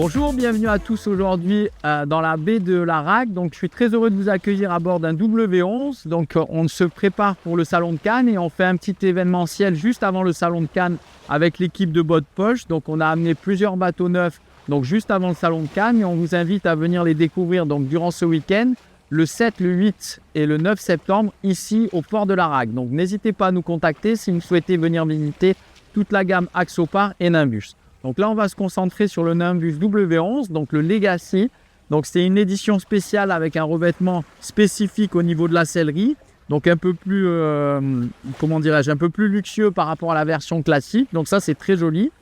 Bonjour, bienvenue à tous aujourd'hui dans la baie de Laragne. Donc, je suis très heureux de vous accueillir à bord d'un W11. Donc, on se prépare pour le Salon de Cannes et on fait un petit événementiel juste avant le Salon de Cannes avec l'équipe de Boat Poche. Donc, on a amené plusieurs bateaux neufs donc juste avant le Salon de Cannes et on vous invite à venir les découvrir donc durant ce week-end, le 7, le 8 et le 9 septembre ici au port de Laragne. Donc, n'hésitez pas à nous contacter si vous souhaitez venir visiter toute la gamme Axopar et Nimbus. Donc là, on va se concentrer sur le Nimbus W11, donc le Legacy. Donc c'est une édition spéciale avec un revêtement spécifique au niveau de la sellerie. Donc un peu plus, un peu plus luxueux par rapport à la version classique. Donc ça, c'est très joli.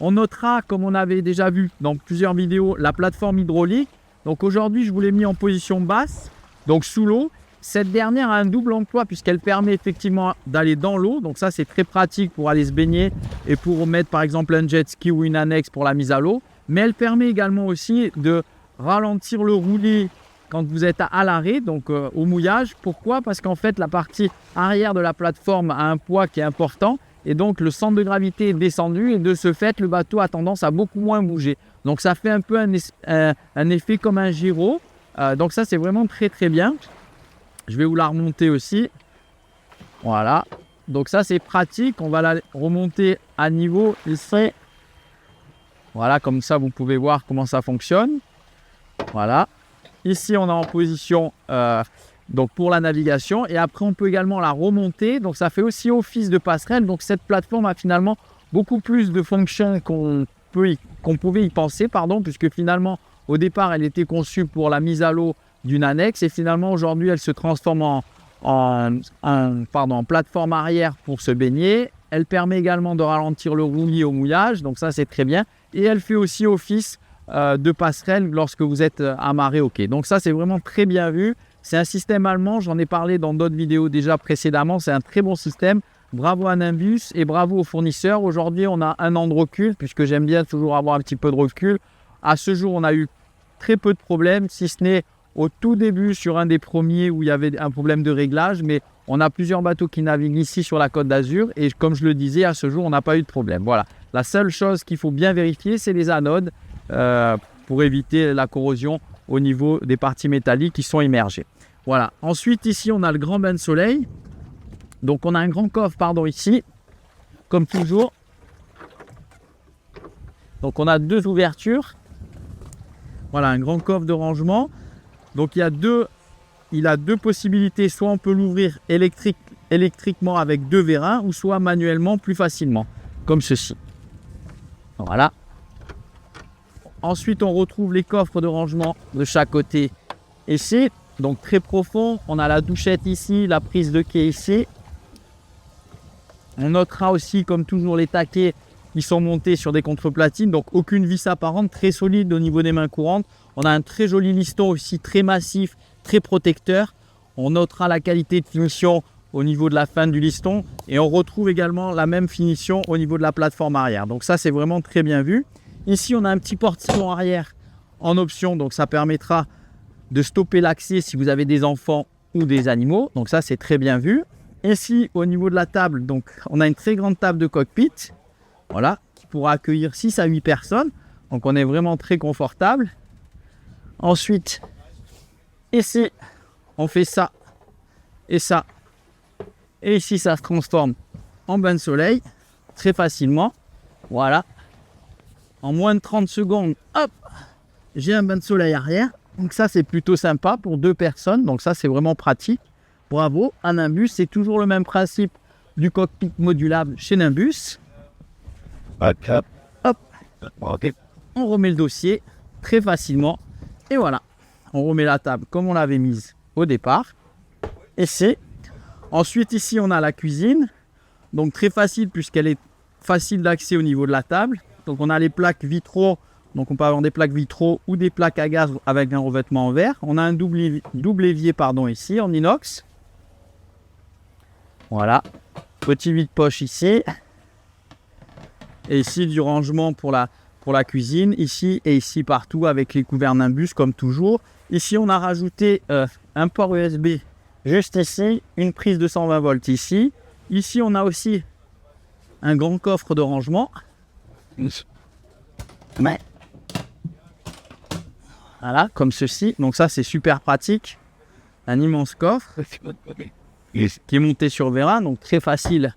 On notera, comme on avait déjà vu dans plusieurs vidéos, la plateforme hydraulique. Donc aujourd'hui, je vous l'ai mis en position basse, donc sous l'eau. Cette dernière a un double emploi puisqu'elle permet effectivement d'aller dans l'eau. Donc ça, c'est très pratique pour aller se baigner et pour mettre par exemple un jet ski ou une annexe pour la mise à l'eau. Mais elle permet également aussi de ralentir le roulis quand vous êtes à l'arrêt, donc au mouillage. Pourquoi? Parce qu'en fait, la partie arrière de la plateforme a un poids qui est important et donc le centre de gravité est descendu et de ce fait, le bateau a tendance à beaucoup moins bouger. Donc ça fait un peu un effet comme un gyro. Donc ça, c'est vraiment très très bien. Je vais vous la remonter aussi. Voilà. Donc ça, c'est pratique. On va la remonter à niveau ici. Voilà, comme ça, vous pouvez voir comment ça fonctionne. Voilà. Ici, on est en position donc pour la navigation. Et après, on peut également la remonter. Donc, ça fait aussi office de passerelle. Donc, cette plateforme a finalement beaucoup plus de fonctions qu'on pouvait y penser, puisque finalement, au départ, elle était conçue pour la mise à l'eau d'une annexe et finalement aujourd'hui elle se transforme en plateforme arrière pour se baigner. Elle permet également de ralentir le roulis au mouillage, donc ça c'est très bien, et elle fait aussi office de passerelle lorsque vous êtes amarré au quai. Donc ça c'est vraiment très bien vu. C'est un système allemand, j'en ai parlé dans d'autres vidéos déjà précédemment, c'est un très bon système. Bravo à Nimbus et bravo aux fournisseurs. Aujourd'hui on a 1 an de recul puisque j'aime bien toujours avoir un petit peu de recul. À ce jour on a eu très peu de problèmes, si ce n'est au tout début sur un des premiers où il y avait un problème de réglage, mais on a plusieurs bateaux qui naviguent ici sur la Côte d'Azur et comme je le disais, à ce jour, on n'a pas eu de problème. Voilà. La seule chose qu'il faut bien vérifier, c'est les anodes pour éviter la corrosion au niveau des parties métalliques qui sont immergées. Voilà. Ensuite, ici, on a le grand bain de soleil. Donc, on a un grand coffre, ici, comme toujours. Donc, on a 2 ouvertures. Voilà, un grand coffre de rangement. Donc il a deux possibilités, soit on peut l'ouvrir électriquement avec 2 vérins ou soit manuellement plus facilement, comme ceci. Voilà. Ensuite on retrouve les coffres de rangement de chaque côté ici, donc très profond. On a la douchette ici, la prise de quai ici. On notera aussi comme toujours les taquets qui sont montés sur des contreplatines, donc aucune vis apparente, très solide au niveau des mains courantes. On a un très joli liston aussi, très massif, très protecteur. On notera la qualité de finition au niveau de la fin du liston et on retrouve également la même finition au niveau de la plateforme arrière. Donc ça, c'est vraiment très bien vu. Ici, on a un petit portillon arrière en option, donc ça permettra de stopper l'accès si vous avez des enfants ou des animaux. Donc ça, c'est très bien vu. Ici, au niveau de la table, donc on a une très grande table de cockpit. Voilà, qui pourra accueillir 6 à 8 personnes. Donc on est vraiment très confortable. Ensuite, ici, on fait ça et ça. Et ici, ça se transforme en bain de soleil très facilement. Voilà. En moins de 30 secondes, hop, j'ai un bain de soleil arrière. Donc ça, c'est plutôt sympa pour 2 personnes. Donc ça, c'est vraiment pratique. Bravo à Nimbus. C'est toujours le même principe du cockpit modulable chez Nimbus. Hop, on remet le dossier très facilement et voilà, on remet la table comme on l'avait mise au départ et c'est ensuite ici on a la cuisine, donc très facile puisqu'elle est facile d'accès au niveau de la table. Donc on a les plaques vitraux, donc on peut avoir des plaques vitraux ou des plaques à gaz avec un revêtement en verre. On a un double évier ici en inox. Voilà, petit vide-poche ici. Et ici, du rangement pour la cuisine, ici et ici partout avec les couverts Nimbus comme toujours. Ici, on a rajouté un port USB juste ici, une prise de 120 volts ici. Ici, on a aussi un grand coffre de rangement. Mais Voilà, comme ceci. Donc ça, c'est super pratique. Un immense coffre qui est monté sur Vera, donc très facile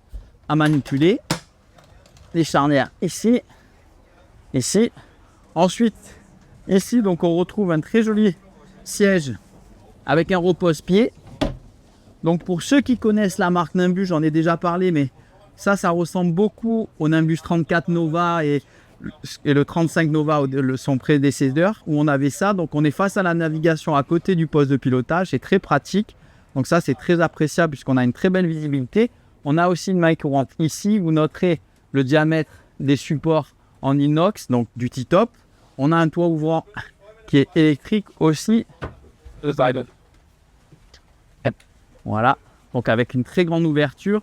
à manipuler. Les charnières ici, ici. Ensuite, ici, donc on retrouve un très joli siège avec un repose-pied. Donc pour ceux qui connaissent la marque Nimbus, j'en ai déjà parlé, mais ça ressemble beaucoup au Nimbus 34 Nova et le 35 Nova, son prédécesseur, où on avait ça. Donc on est face à la navigation à côté du poste de pilotage, c'est très pratique. Donc ça, c'est très appréciable puisqu'on a une très belle visibilité. On a aussi une maille courante ici. Vous noterez le diamètre des supports en inox, donc du T-top. On a un toit ouvrant qui est électrique aussi. Voilà, donc avec une très grande ouverture.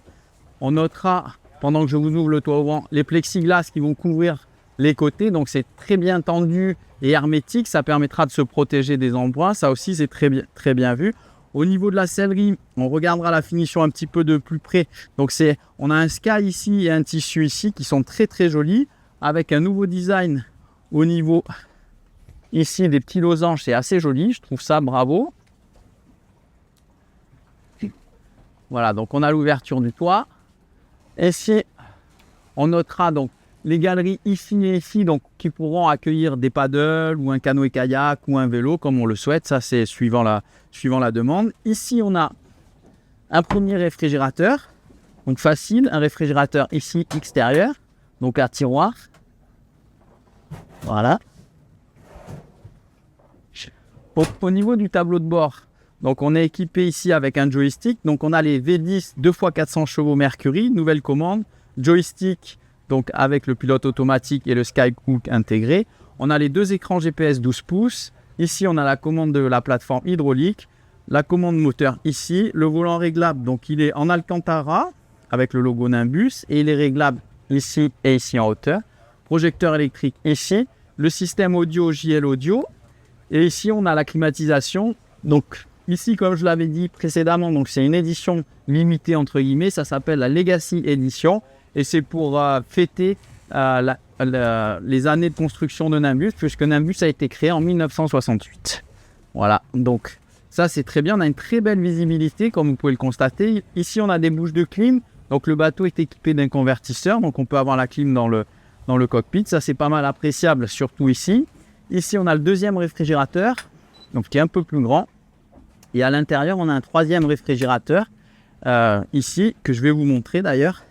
On notera, pendant que je vous ouvre le toit ouvrant, les plexiglas qui vont couvrir les côtés. Donc c'est très bien tendu et hermétique. Ça permettra de se protéger des embruns. Ça aussi, c'est très bien vu. Au niveau de la sellerie, on regardera la finition un petit peu de plus près. Donc on a un sky ici et un tissu ici qui sont très jolis. Avec un nouveau design au niveau ici des petits losanges. C'est assez joli, je trouve ça, bravo. Voilà, donc on a l'ouverture du toit. Ici, on notera donc les galeries ici et ici, donc qui pourront accueillir des paddles ou un canoë-kayak ou un vélo comme on le souhaite. Ça, c'est suivant la demande. Ici, on a un premier réfrigérateur, donc facile, un réfrigérateur ici extérieur, donc à tiroir. Voilà. Au niveau du tableau de bord, donc on est équipé ici avec un joystick. Donc on a les V10 2x400 chevaux Mercury, nouvelle commande, joystick donc avec le pilote automatique et le Skycook intégré. On a les deux écrans GPS 12 pouces. Ici on a la commande de la plateforme hydraulique, la commande moteur ici, le volant réglable, donc il est en Alcantara avec le logo Nimbus et il est réglable ici et ici en hauteur. Projecteur électrique ici, le système audio JL Audio et ici on a la climatisation. Donc ici, comme je l'avais dit précédemment, donc c'est une édition limitée entre guillemets, ça s'appelle la Legacy Edition et c'est pour fêter les années de construction de Nimbus puisque Nimbus a été créé en 1968. Voilà, donc ça c'est très bien, on a une très belle visibilité comme vous pouvez le constater. Ici on a des bouches de clim, donc le bateau est équipé d'un convertisseur, donc on peut avoir la clim dans le cockpit, ça c'est pas mal appréciable surtout ici. Ici on a le deuxième réfrigérateur, donc qui est un peu plus grand. Et à l'intérieur, on a un troisième réfrigérateur ici, que je vais vous montrer d'ailleurs.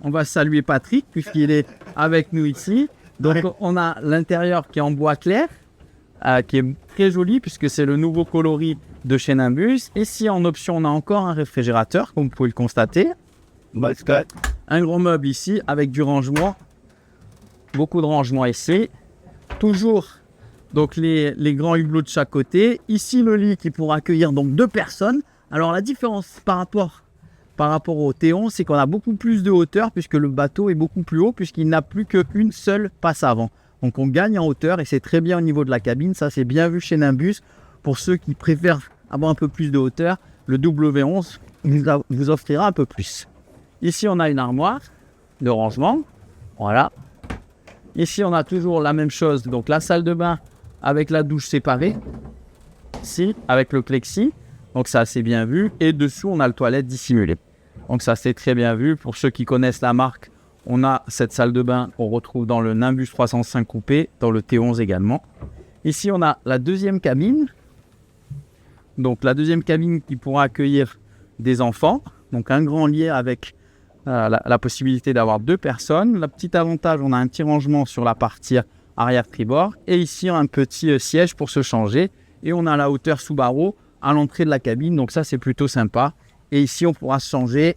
On va saluer Patrick, puisqu'il est avec nous ici. Donc, on a l'intérieur qui est en bois clair, qui est très joli, puisque c'est le nouveau coloris de chez Nimbus. Ici, en option, on a encore un réfrigérateur, comme vous pouvez le constater. Un gros meuble ici, avec du rangement. Beaucoup de rangement ici. Toujours... donc les grands hublots de chaque côté. Ici le lit qui pourra accueillir donc 2 personnes. Alors la différence par rapport au T11, c'est qu'on a beaucoup plus de hauteur puisque le bateau est beaucoup plus haut puisqu'il n'a plus qu'une seule passe avant. Donc on gagne en hauteur et c'est très bien au niveau de la cabine. Ça c'est bien vu chez Nimbus. Pour ceux qui préfèrent avoir un peu plus de hauteur, le W11 vous offrira un peu plus. Ici on a une armoire de rangement. Voilà. Ici on a toujours la même chose. Donc la salle de bain avec la douche séparée, ici, avec le plexi, donc ça c'est bien vu, et dessous on a le toilette dissimulé. Donc ça c'est très bien vu, pour ceux qui connaissent la marque, on a cette salle de bain qu'on retrouve dans le Nimbus 305 coupé, dans le T11 également. Ici on a la deuxième cabine, donc la deuxième cabine qui pourra accueillir des enfants, donc un grand lit avec la possibilité d'avoir 2 personnes. Le petit avantage, on a un petit rangement sur la partie arrière tribord et ici un petit siège pour se changer et on a la hauteur sous barreau à l'entrée de la cabine, donc ça c'est plutôt sympa et ici on pourra se changer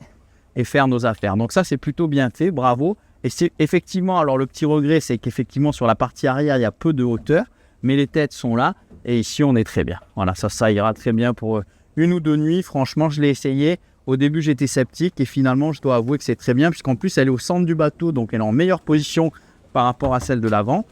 et faire nos affaires, donc ça c'est plutôt bien fait, bravo. Et c'est effectivement, alors le petit regret c'est qu'effectivement sur la partie arrière il y a peu de hauteur mais les têtes sont là et ici on est très bien, voilà, ça ira très bien pour 1 ou 2 nuits. Franchement je l'ai essayé, au début j'étais sceptique et finalement je dois avouer que c'est très bien puisqu'en plus elle est au centre du bateau, donc elle est en meilleure position par rapport à celle de l'avant.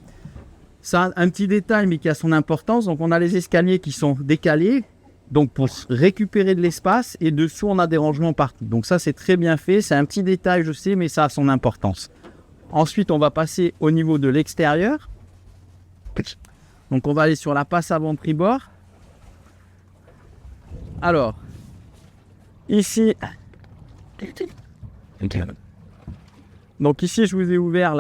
Ça a un petit détail mais qui a son importance, donc on a les escaliers qui sont décalés donc pour récupérer de l'espace et dessous on a des rangements partout, donc ça c'est très bien fait, c'est un petit détail je sais mais ça a son importance. Ensuite on va passer au niveau de l'extérieur. Donc on va aller sur la passe avant tribord. Alors, ici, donc ici je vous ai ouvert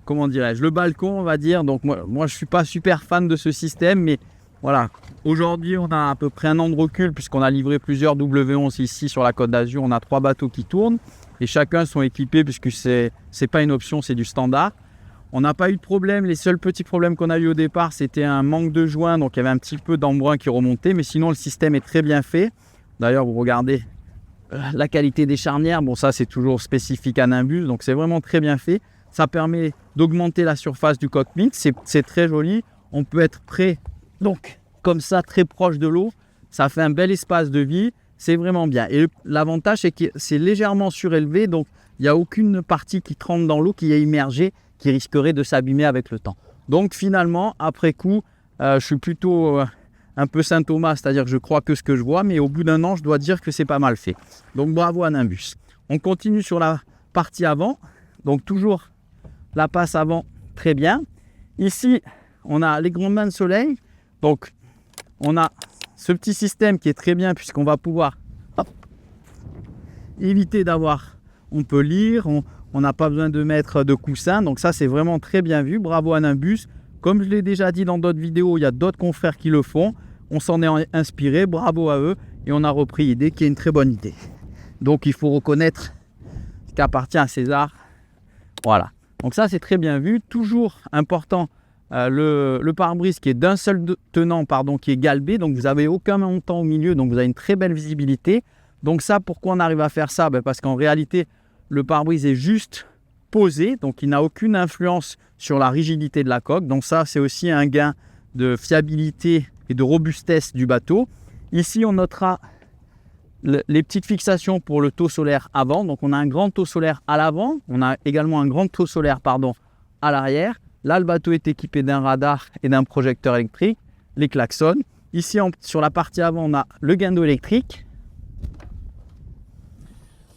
comment dirais-je, le balcon, on va dire. Donc moi je suis pas super fan de ce système, mais voilà. Aujourd'hui on a à peu près un an de recul puisqu'on a livré plusieurs W11 ici sur la Côte d'Azur. On a 3 bateaux qui tournent et chacun sont équipés puisque c'est pas une option, c'est du standard. On n'a pas eu de problème. Les seuls petits problèmes qu'on a eu au départ, c'était un manque de joint. Donc, il y avait un petit peu d'embrun qui remontait. Mais sinon, le système est très bien fait. D'ailleurs, vous regardez la qualité des charnières. Bon, ça, c'est toujours spécifique à Nimbus. Donc, c'est vraiment très bien fait. Ça permet d'augmenter la surface du cockpit. C'est très joli. On peut être près, donc, comme ça, très proche de l'eau. Ça fait un bel espace de vie. C'est vraiment bien. Et l'avantage, c'est que c'est légèrement surélevé. Donc, il n'y a aucune partie qui tremble dans l'eau, qui est immergée, qui risquerait de s'abîmer avec le temps. Donc finalement, après coup, je suis plutôt un peu Saint Thomas, c'est-à-dire que je crois que ce que je vois, mais au bout d'un an, je dois dire que c'est pas mal fait. Donc bravo à Nimbus. On continue sur la partie avant, donc toujours la passe avant, très bien. Ici, on a les grandes mains de soleil, donc on a ce petit système qui est très bien puisqu'on va pouvoir éviter d'avoir, on peut lire, on n'a pas besoin de mettre de coussin, donc ça c'est vraiment très bien vu. Bravo à Nimbus. Comme je l'ai déjà dit dans d'autres vidéos, il y a d'autres confrères qui le font. On s'en est inspiré, bravo à eux. Et on a repris l'idée qui est une très bonne idée. Donc il faut reconnaître ce qui appartient à César. Voilà. Donc ça c'est très bien vu. Toujours important, le pare-brise qui est d'un seul tenant, qui est galbé. Donc vous n'avez aucun montant au milieu, donc vous avez une très belle visibilité. Donc ça, pourquoi on arrive à faire ça? Parce qu'en réalité, le pare-brise est juste posé, donc il n'a aucune influence sur la rigidité de la coque. Donc ça, c'est aussi un gain de fiabilité et de robustesse du bateau. Ici, on notera les petites fixations pour le taux solaire avant. Donc on a un grand taux solaire à l'avant. On a également un grand taux solaire à l'arrière. Là, le bateau est équipé d'un radar et d'un projecteur électrique. Les klaxons. Ici, sur la partie avant, on a le guindeau électrique.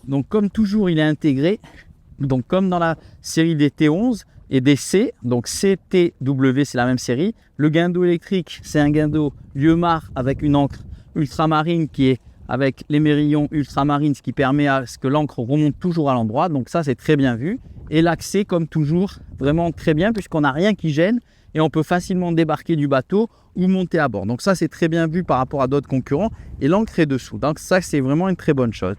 Donc comme toujours, il est intégré. Donc comme dans la série des T11 et des C, donc CTW, c'est la même série. Le guindeau électrique, c'est un guindeau Lieu-Mar avec une encre ultramarine qui est avec les mérillons ultramarines, ce qui permet à ce que l'encre remonte toujours à l'endroit. Donc ça, c'est très bien vu. Et l'accès, comme toujours, vraiment très bien puisqu'on n'a rien qui gêne et on peut facilement débarquer du bateau ou monter à bord. Donc ça, c'est très bien vu par rapport à d'autres concurrents. Et l'encre est dessous. Donc ça, c'est vraiment une très bonne chose.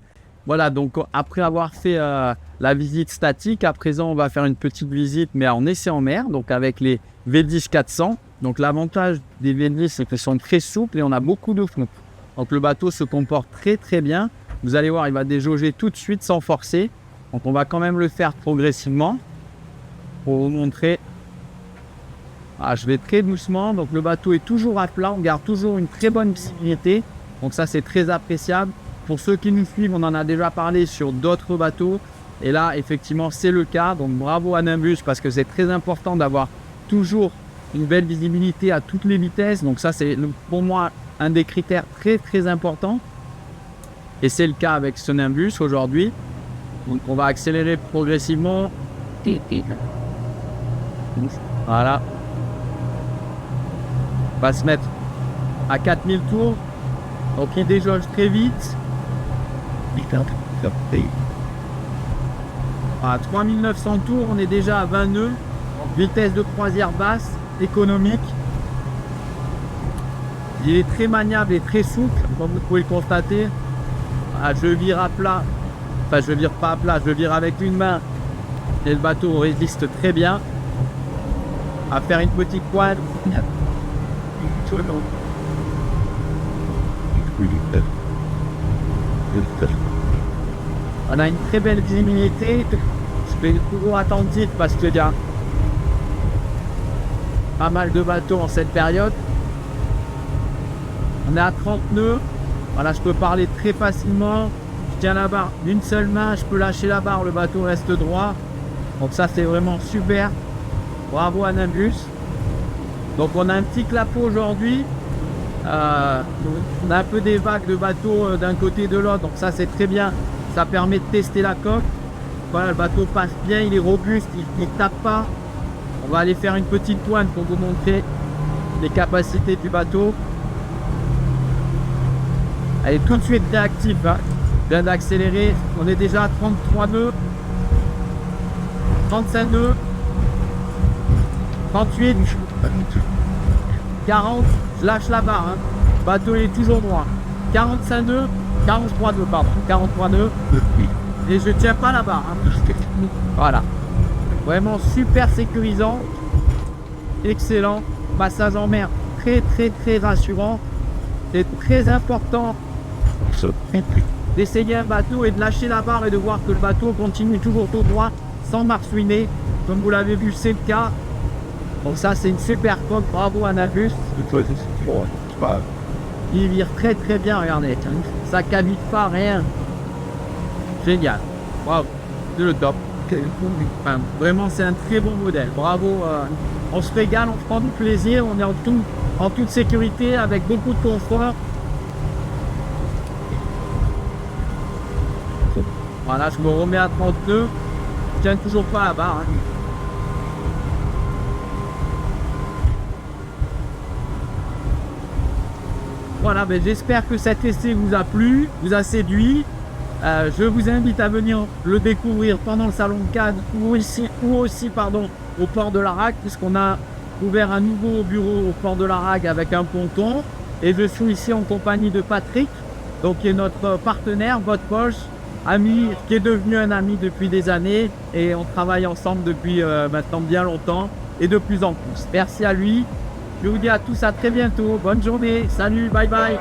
Voilà, donc après avoir fait la visite statique, à présent on va faire une petite visite mais en essai en mer, donc avec les V10 400. Donc l'avantage des V10 c'est qu'ils sont très souples et on a beaucoup de fond. Donc le bateau se comporte très très bien. Vous allez voir, il va déjauger tout de suite sans forcer. Donc on va quand même le faire progressivement pour vous montrer. Je vais très doucement, donc le bateau est toujours à plat, on garde toujours une très bonne visibilité. Donc ça c'est très appréciable. Pour ceux qui nous suivent, on en a déjà parlé sur d'autres bateaux. Et là, effectivement, c'est le cas. Donc, bravo à Nimbus parce que c'est très important d'avoir toujours une belle visibilité à toutes les vitesses. Donc, ça, c'est pour moi un des critères très, très importants. Et c'est le cas avec ce Nimbus aujourd'hui. Donc, on va accélérer progressivement. Voilà. On va se mettre à 4000 tours. Donc, il déjauge très vite. À 3900 tours, on est déjà à 20 nœuds, vitesse de croisière basse, économique. Il est très maniable et très souple, comme vous pouvez le constater. Je vire à plat, enfin je vire pas à plat, je vire avec une main et le bateau résiste très bien. À faire une petite pointe. On a une très belle visibilité. Je vais toujours attentif parce qu'il y a pas mal de bateaux en cette période. On est à 30 nœuds. Voilà, je peux parler très facilement. Je tiens la barre d'une seule main. Je peux lâcher la barre, le bateau reste droit. Donc ça, c'est vraiment super. Bravo à Nimbus. Donc on a un petit clapot aujourd'hui. On a un peu des vagues de bateaux d'un côté et de l'autre. Donc ça, c'est très bien. Ça permet de tester la coque. Voilà, le bateau passe bien, il est robuste, il ne tape pas. On va aller faire une petite pointe pour vous montrer les capacités du bateau. Elle est tout de suite réactive, hein. Je viens d'accélérer, on est déjà à 33 nœuds, 35 nœuds, 38, 40, je lâche la barre, hein. Le bateau est toujours droit. 45 nœuds, 43 nœuds, pardon, 43 nœuds, et je tiens pas la barre, hein. Voilà, vraiment super sécurisant, excellent, passage en mer très rassurant. C'est très important d'essayer un bateau et de lâcher la barre et de voir que le bateau continue toujours tout droit sans marsouiner. Comme vous l'avez vu, c'est le cas. Donc ça, c'est une super coque. Bravo à Navus. Il vire très bien, regardez. Ça cavite pas, rien. Génial. Bravo. C'est le top. Enfin, vraiment, c'est un très bon modèle. Bravo. On se régale, on prend du plaisir. On est en toute sécurité avec beaucoup de confort. Voilà, je me remets à 32. Je tiens toujours pas la barre, hein. Voilà, ben j'espère que cet essai vous a plu, vous a séduit. Je vous invite à venir le découvrir pendant le Salon de Cannes ou aussi au port de la Rague, puisqu'on a ouvert un nouveau bureau au port de la Rague avec un ponton. Et je suis ici en compagnie de Patrick, donc qui est notre partenaire, votre poche, ami, qui est devenu un ami depuis des années. Et on travaille ensemble depuis maintenant bien longtemps et de plus en plus. Merci à lui. Je vous dis à tous à très bientôt. Bonne journée. Salut, bye bye.